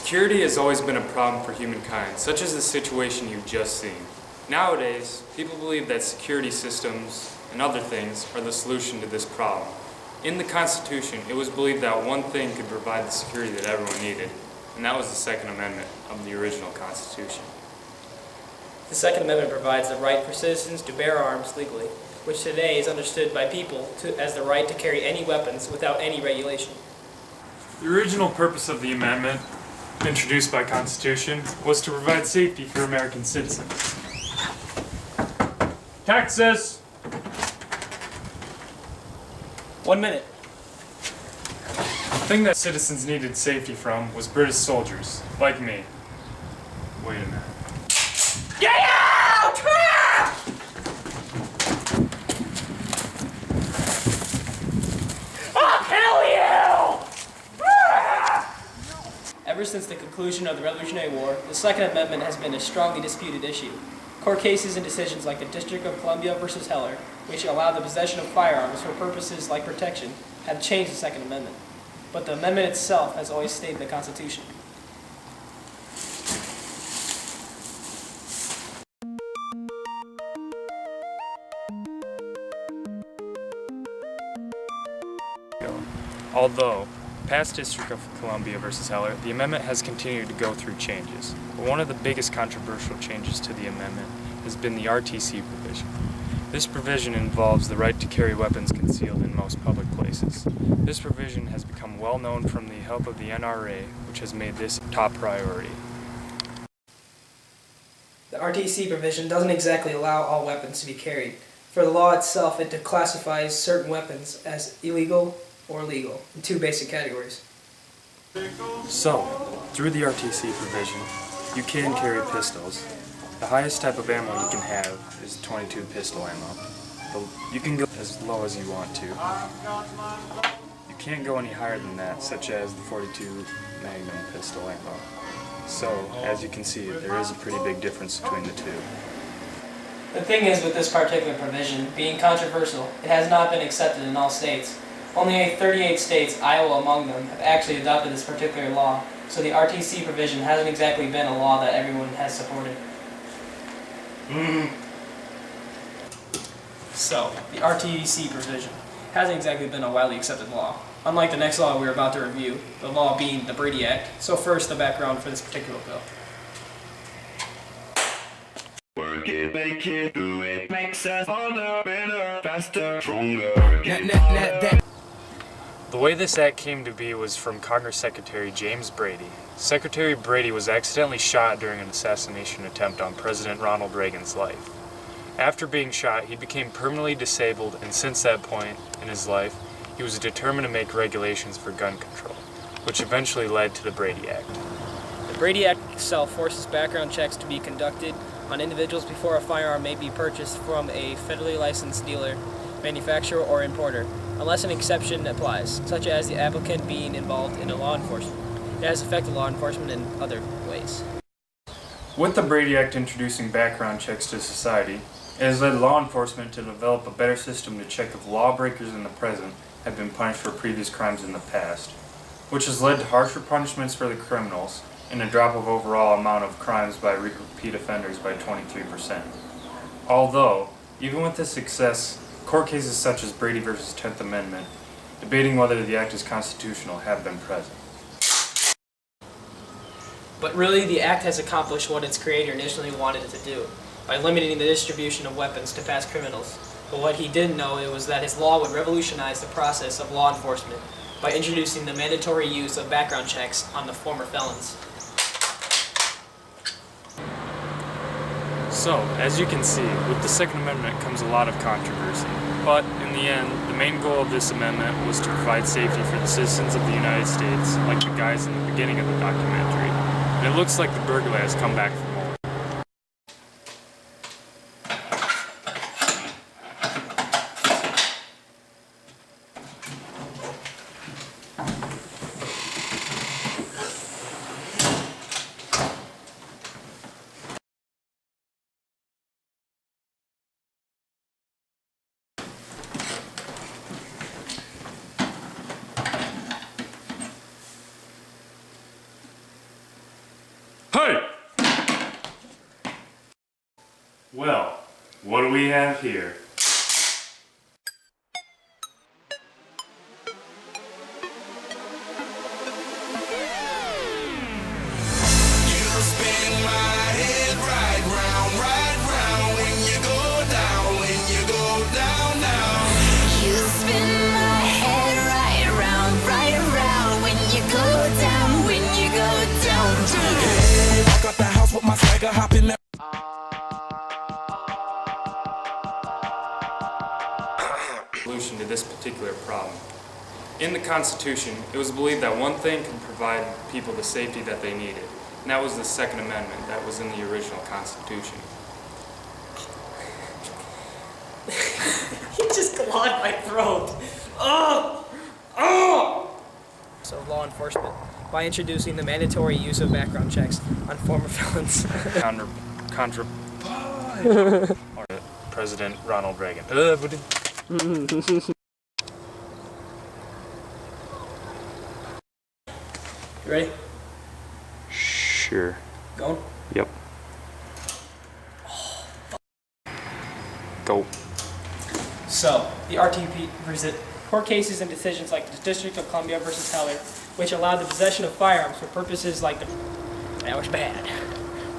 Security has always been a problem for humankind, such as the situation you've just seen. Nowadays, people believe that security systems and other things are the solution to this problem. In the Constitution, it was believed that one thing could provide the security that everyone needed, and that was the Second Amendment of the original Constitution. The Second Amendment provides the right for citizens to bear arms legally, which today is understood by people as the right to carry any weapons without any regulation. The original purpose of the amendment, introduced by Constitution, was to provide safety for American citizens. Texas! 1 minute. The thing that citizens needed safety from was British soldiers, like me. Wait a minute. Get out! I'll kill you! Ever since the conclusion of the Revolutionary War, the Second Amendment has been a strongly disputed issue. Court cases and decisions like the District of Columbia versus Heller, which allow the possession of firearms for purposes like protection, have changed the Second Amendment. But the amendment itself has always stayed in the Constitution. Although, past District of Columbia versus Heller, the amendment has continued to go through changes. But one of the biggest controversial changes to the amendment has been the RTC provision. This provision involves the right to carry weapons concealed in most public places. This provision has become well known from the help of the NRA, which has made this a top priority. The RTC provision doesn't exactly allow all weapons to be carried. For the law itself, it classifies certain weapons as illegal or legal in two basic categories. So, through the RTC provision, you can carry pistols. The highest type of ammo you can have is 22 pistol ammo. You can go as low as you want to. You can't go any higher than that, such as the 42 Magnum pistol ammo. So, as you can see, there is a pretty big difference between the two. The thing is with this particular provision, being controversial, it has not been accepted in all states. Only 38 states, Iowa among them, have actually adopted this particular law, so the RTC provision hasn't exactly been a law that everyone has supported. So, the RTC provision hasn't exactly been a widely accepted law. Unlike the next law we're about to review, the law being the Brady Act. So first, the background for this particular bill. Work it, make it, do it, makes us harder, better, faster, stronger. The way this act came to be was from Congress Secretary James Brady. Secretary Brady was accidentally shot during an assassination attempt on President Ronald Reagan's life. After being shot, he became permanently disabled, and since that point in his life, he was determined to make regulations for gun control, which eventually led to the Brady Act. The Brady Act itself forces background checks to be conducted on individuals before a firearm may be purchased from a federally licensed dealer, manufacturer, or importer, unless an exception applies, such as the applicant being involved in a law enforcement. It has affected law enforcement in other ways. With the Brady Act introducing background checks to society, it has led law enforcement to develop a better system to check if lawbreakers in the present have been punished for previous crimes in the past, which has led to harsher punishments for the criminals and a drop of overall amount of crimes by repeat offenders by 23%. Although, even with this success, court cases such as Brady v. 10th Amendment, debating whether the act is constitutional, have been present. But really, the act has accomplished what its creator initially wanted it to do, by limiting the distribution of weapons to past criminals. But what he didn't know was that his law would revolutionize the process of law enforcement by introducing the mandatory use of background checks on the former felons. So, as you can see, with the Second Amendment comes a lot of controversy. But, in the end, the main goal of this amendment was to provide safety for the citizens of the United States, like the guys in the beginning of the documentary. And it looks like the burglar has come back for more. Well, what do we have here? You spin my head right around when you go down, when you go down. Walk out the house with my swagger, hop in that. Solution to this particular problem. In the Constitution, it was believed that one thing could provide people the safety that they needed, and that was the Second Amendment that was in the original Constitution. He just clawed my throat. Oh! Oh! Of law enforcement by introducing the mandatory use of background checks on former felons. President Ronald Reagan. You ready? Sure. Going? Yep. Go. So, the RTP visit court cases and decisions like the District of Columbia versus Heller, which allowed the possession of firearms for purposes like the... That was bad.